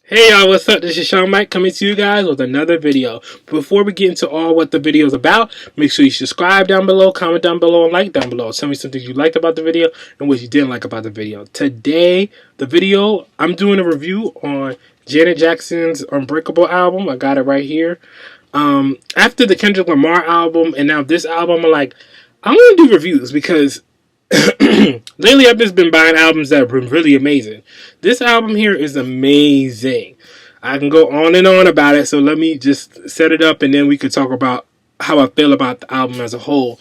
Hey y'all, what's up? This is Sean Mike coming to you guys with another video. Before we get into all what the video is about, make sure you subscribe down below, comment down below, and like down below. Tell me something you liked about the video and what you didn't like about the video. Today, the video, I'm doing a review on Janet Jackson's Unbreakable album. I got it right here. After the Kendrick Lamar album and now this album, I'm like, I want to do reviews because lately I've just been buying albums that have been really amazing. This album here is amazing. I can go on and on about it, so let me just set it up and then we could talk about how I feel about the album as a whole.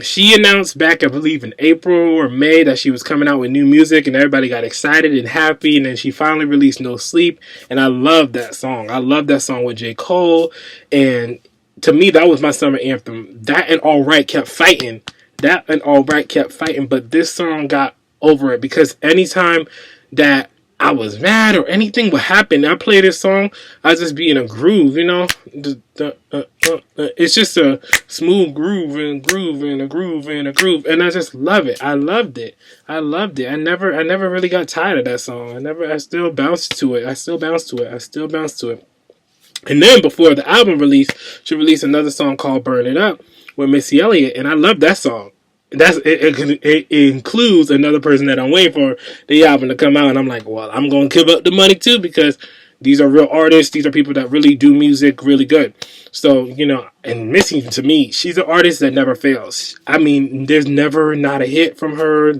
She announced back, I believe, in April or May that she was coming out with new music and everybody got excited and happy, and then she finally released No Sleep, and I love that song. I love that song with J.COLE, and to me that was my summer anthem. That and Alright kept fighting. But this song got over it because anytime that I was mad or anything would happen, I play this song, I just be in a groove, you know. It's just a smooth groove and a groove, and I just love it. I loved it. I never really got tired of that song. I still bounce to it. And then before the album release, she released another song called Burnitup with Missy Elliott, and I love that song. It includes another person that I'm waiting for the album to come out, and I'm like, well, I'm going to give up the money too because these are real artists. These are people that really do music really good. So, you know, and Missy, to me, she's an artist that never fails. I mean, there's never not a hit from her.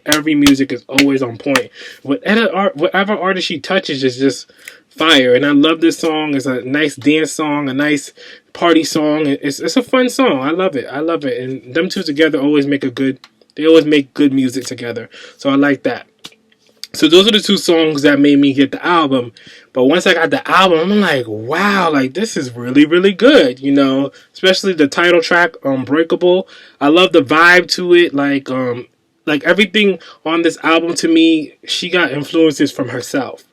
Every music is always on point. Whatever artist she touches is just fire, and I love this song. It's a nice dance song, a nice party song. It's a fun song. I love it, and them two together always make good music together, so I like that. So those are the two songs that made me get the album. But once I got the album, I'm like, wow, like this is really, really good, you know, especially the title track, Unbreakable. I love the vibe to it, like everything on this album. To me, she got influences from herself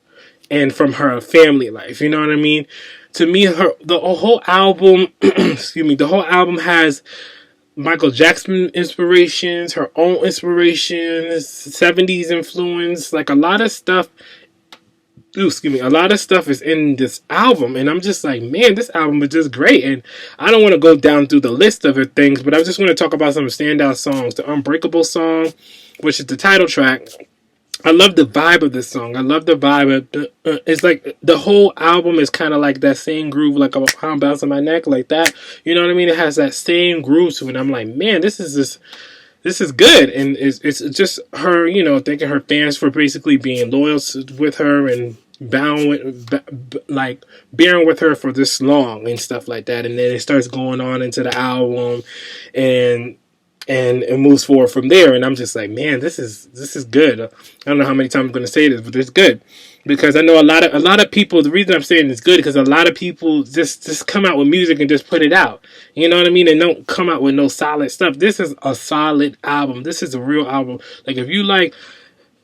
and from her family life, you know what I mean? To me, the whole album, the whole album has Michael Jackson inspirations, her own inspirations, 70s influence, like a lot of stuff. A lot of stuff is in this album, and I'm just like, man, this album is just great. And I don't want to go down through the list of her things, but I just want to talk about some standout songs. The Unbreakable song, which is the title track. I love the vibe of this song. I love the vibe. It's like the whole album is kind of like that same groove, like a pound bouncing my neck, like that. You know what I mean? It has that same groove to it. I'm like, man, this is good, and it's just her, you know, thanking her fans for basically being loyal with her and bearing with her for this long and stuff like that. And then it starts going on into the album, and it moves forward from there, and I'm just like, man, this is good. I don't know how many times I'm going to say this, but it's good because I know a lot of people. The reason I'm saying it's good because a lot of people just come out with music and just put it out. You know what I mean? And don't come out with no solid stuff. This is a solid album. This is a real album. Like if you like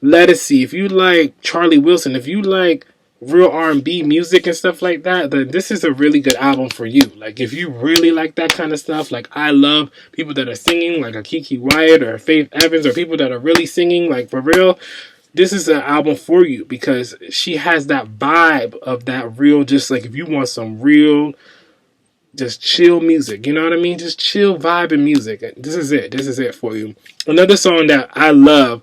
Lettucey, if you like Charlie Wilson, if you like real R&B music and stuff like that, then this is a really good album for you. Like if you really like that kind of stuff, like I love people that are singing like a Kiki Wyatt or Faith Evans, or people that are really singing like for real, this is an album for you because she has that vibe of that real, just like if you want some real just chill music, you know what I mean? Just chill vibe and music. This is it for you. Another song that I love,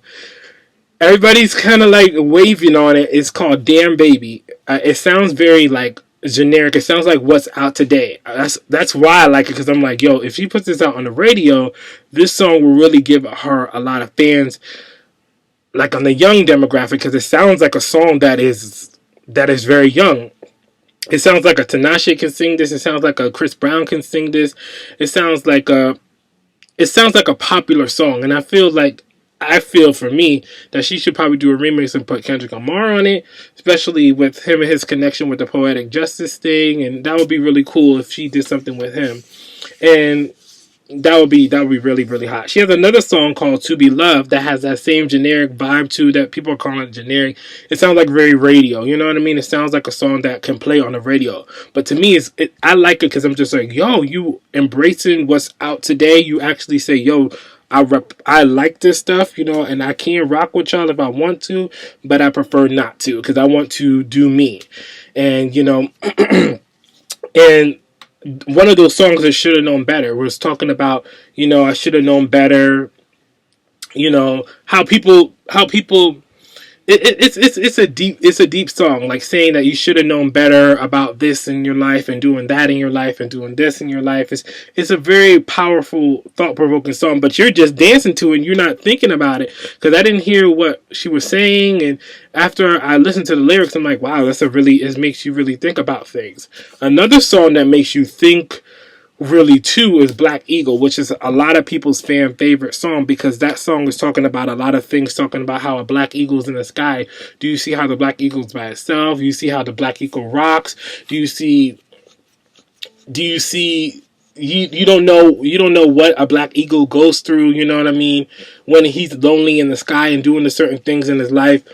everybody's kind of like waving on it. It's called Dammn Baby. It sounds very like generic. It sounds like what's out today. That's why I like it, because I'm like, yo, if she puts this out on the radio, this song will really give her a lot of fans, like on the young demographic, because it sounds like a song that is very young. It sounds like a Tinashe can sing this. It sounds like a Chris Brown can sing this. It sounds like a popular song, and I feel for me that she should probably do a remix and put Kendrick Lamar on it, especially with him and his connection with the Poetic Justice thing, and that would be really cool if she did something with him, and that would be really, really hot. She has another song called To Be Loved that has that same generic vibe too, that people are calling it generic. It sounds like very radio, you know what I mean? It sounds like a song that can play on the radio. But to me, I like it because I'm just like, yo, you embracing what's out today. You actually say, yo, I like this stuff, you know, and I can rock with y'all if I want to, but I prefer not to because I want to do me, and you know, and one of those songs I should have known better was talking about, you know, I should have known better, you know, how people it's a deep song, like saying that you should have known better about this in your life and doing that in your life and doing this in your life. It's a very powerful, thought provoking song, but you're just dancing to it and you're not thinking about it because I didn't hear what she was saying. And after I listened to the lyrics, I'm like, wow, it makes you really think about things. Another song that makes you think really too is Black Eagle, which is a lot of people's fan favorite song because that song is talking about a lot of things, talking about how a black eagle's in the sky. Do you see how the black eagle's by itself? Do you see how the black eagle rocks? Do you see you don't know what a black eagle goes through, you know what I mean, when he's lonely in the sky and doing the certain things in his life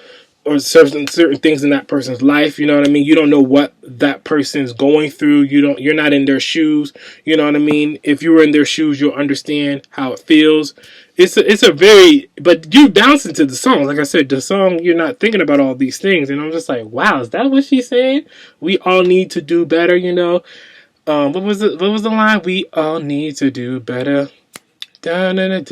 or certain things in that person's life, you know what I mean? You don't know what that person's going through. You're not in their shoes, you know what I mean? If you were in their shoes, you'll understand how it feels. But you bounce into the song. Like I said, the song, you're not thinking about all these things. And I'm just like, wow, is that what she's saying? We all need to do better, you know? What was the line? We all need to do better. Down and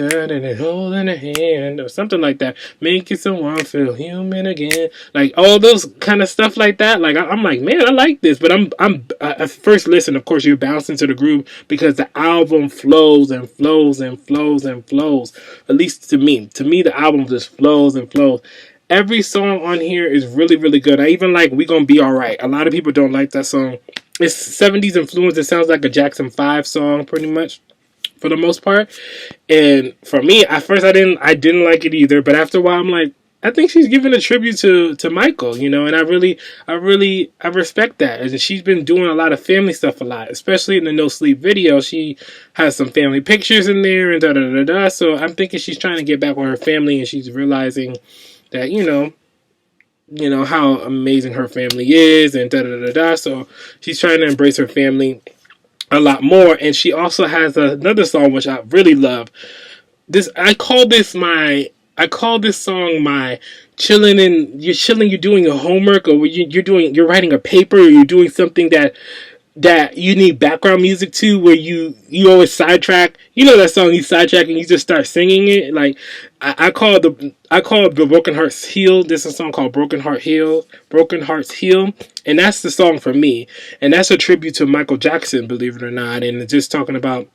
holding a hand or something like that, making someone feel human again, like all those kind of stuff like that. Like I'm like, man, I like this, but I'm at first listen, of course, you bounce into the groove because the album flows and flows and flows and flows. At least to me, the album just flows and flows. Every song on here is really, really good. I even like We Gon B Alright. A lot of people don't like that song. It's 70s influence. It sounds like a Jackson 5 song, pretty much, for the most part. And for me, at first I didn't like it either, but after a while I'm like, I think she's giving a tribute to Michael, you know, and I respect that. And she's been doing a lot of family stuff a lot, especially in the No Sleep video. She has some family pictures in there and da da da da. So I'm thinking she's trying to get back with her family, and she's realizing that, you know how amazing her family is and da da da da. So she's trying to embrace her family a lot more. And she also has another song which I really love. I call this song my you're doing your homework, or you're writing a paper, or you're doing something that you need background music to, where you always sidetrack. You know that song, you sidetrack and you just start singing it. Like I call it the Broken Hearts Heal. This is a song called Broken Hearts Heal, and that's the song for me. And that's a tribute to Michael Jackson, believe it or not, and it's just talking about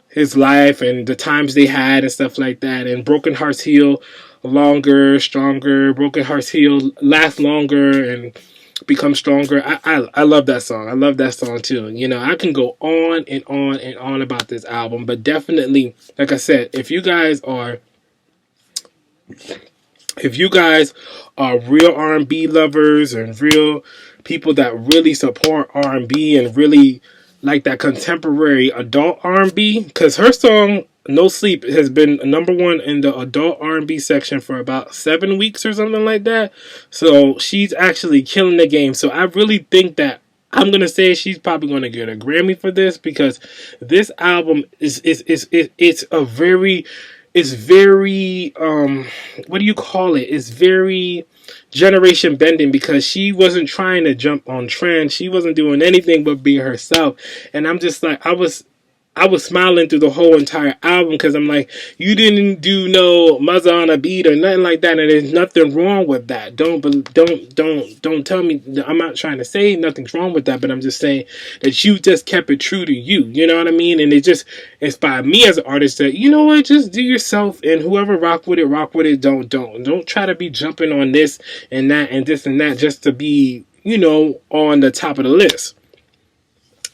his life and the times they had and stuff like that. And Broken Hearts Heal longer, stronger. Broken Hearts Heal last longer and become stronger. I love that song. I love that song too. You know, I can go on and on and on about this album, but definitely, like I said, if you guys are real R&B lovers and real people that really support R&B and really like that contemporary adult R&B, because her song No Sleep has been number one in the adult R&B section for about 7 weeks or something like that. So she's actually killing the game. So I really think that I'm gonna say she's probably gonna get a Grammy for this, because this album is very what do you call it? It's very generation bending, because she wasn't trying to jump on trend. She wasn't doing anything but be herself. And I'm just like, I was smiling through the whole entire album, because I'm like, you didn't do no muzza on a beat or nothing like that, and there's nothing wrong with that. Don't tell me. I'm not trying to say nothing's wrong with that, but I'm just saying that you just kept it true to you. You know what I mean? And it just inspired me as an artist that, you know what, just do yourself, and whoever rock with it. Don't try to be jumping on this and that and this and that just to be, you know, on the top of the list.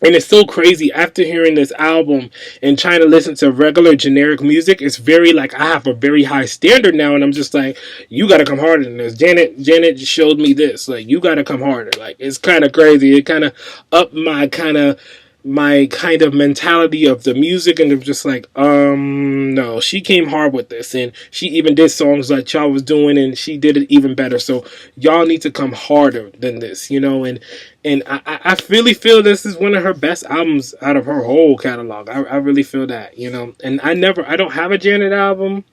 And it's so crazy, after hearing this album and trying to listen to regular generic music, it's very like, I have a very high standard now, and I'm just like, you gotta come harder than this. Janet showed me this. Like, you gotta come harder. Like, it's kind of crazy. It kind of upped my kind of my kind of mentality of the music, and I'm just like, no, she came hard with this, and she even did songs like y'all was doing, and she did it even better. So y'all need to come harder than this, you know. And I really feel this is one of her best albums out of her whole catalog. I really feel that, you know. And I don't have a Janet album.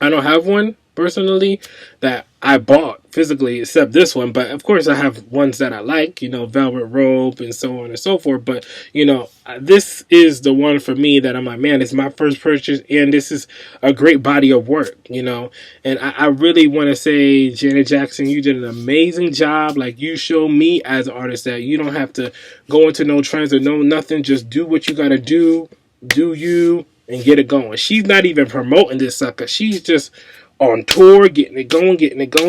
I don't have one personally that I bought physically, except this one. But of course, I have ones that I like, you know, Velvet Rope and so on and so forth. But you know, this is the one for me that I'm like, man, it's my first purchase, and this is a great body of work, you know. And I really want to say, Janet Jackson, you did an amazing job. Like, you show me as an artist that you don't have to go into no trends or no nothing. Just do what you gotta do you, and get it going. She's not even promoting this sucker. She's just on tour, getting it going.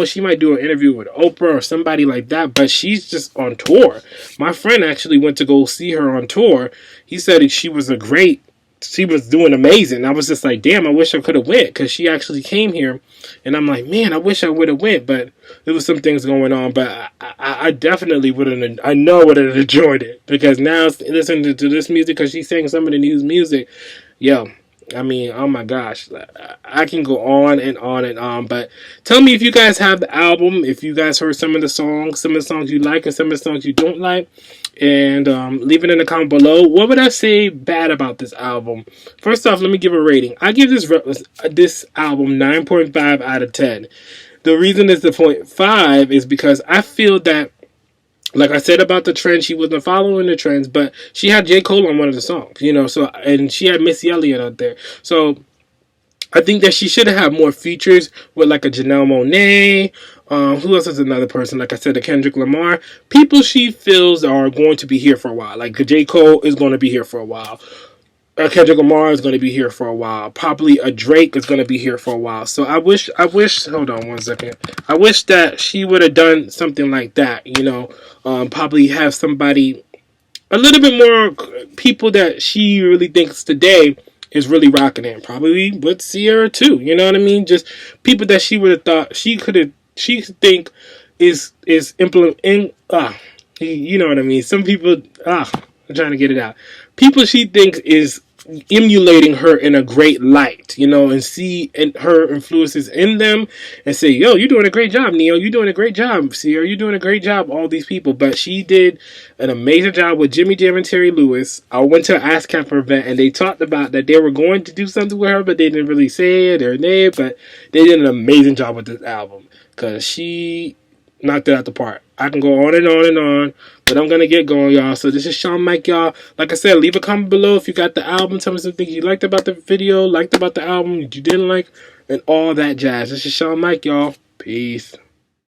She might do an interview with Oprah or somebody like that, but she's just on tour. My friend actually went to go see her on tour. He said she was doing amazing. I was just like, damn, I wish I could have went, because she actually came here, and I'm like, man, I wish I would have went, but there was some things going on. But I definitely would have. I know would have enjoyed it, because now listening to this music, because she's saying some of the new music, yo. I mean, oh my gosh, I can go on and on and on. But tell me if you guys have the album, if you guys heard some of the songs you like and some of the songs you don't like, and leave it in the comment below. What would I say bad about this album? First off, let me give a rating. I give this album 9.5 out of 10. The reason it's the 0.5 is because I feel that, like I said about the trend, she wasn't following the trends, but she had J.COLE on one of the songs, you know, so, and she had Missy Elliott out there. So I think that she should have had more features with like a Janelle Monáe. Who else is another person? Like I said, a Kendrick Lamar. People she feels are going to be here for a while. Like J.COLE is going to be here for a while. Kendrick Lamar is going to be here for a while. Probably a Drake is going to be here for a while. So I wish, hold on one second. I wish that she would have done something like that, you know. Probably have somebody, a little bit more people that she really thinks today is really rocking it. Probably with Sierra too, you know what I mean? Just people that she would have thought she think is implementing, you know what I mean? Some people, I'm trying to get it out. People she thinks is emulating her in a great light, you know, and see her influences in them and say, yo, you're doing a great job, Neo. You're doing a great job, Sierra. You're doing a great job, all these people. But she did an amazing job with Jimmy Jam and Terry Lewis. I went to an ASCAP event, and they talked about that they were going to do something with her, but they didn't really say it or name, but they did an amazing job with this album, because she knocked it out the park. I can go on and on and on, but I'm going to get going, y'all. So this is Sean Mike, y'all. Like I said, leave a comment below if you got the album. Tell me some things you liked about the video, liked about the album, you didn't like, and all that jazz. This is Sean Mike, y'all. Peace.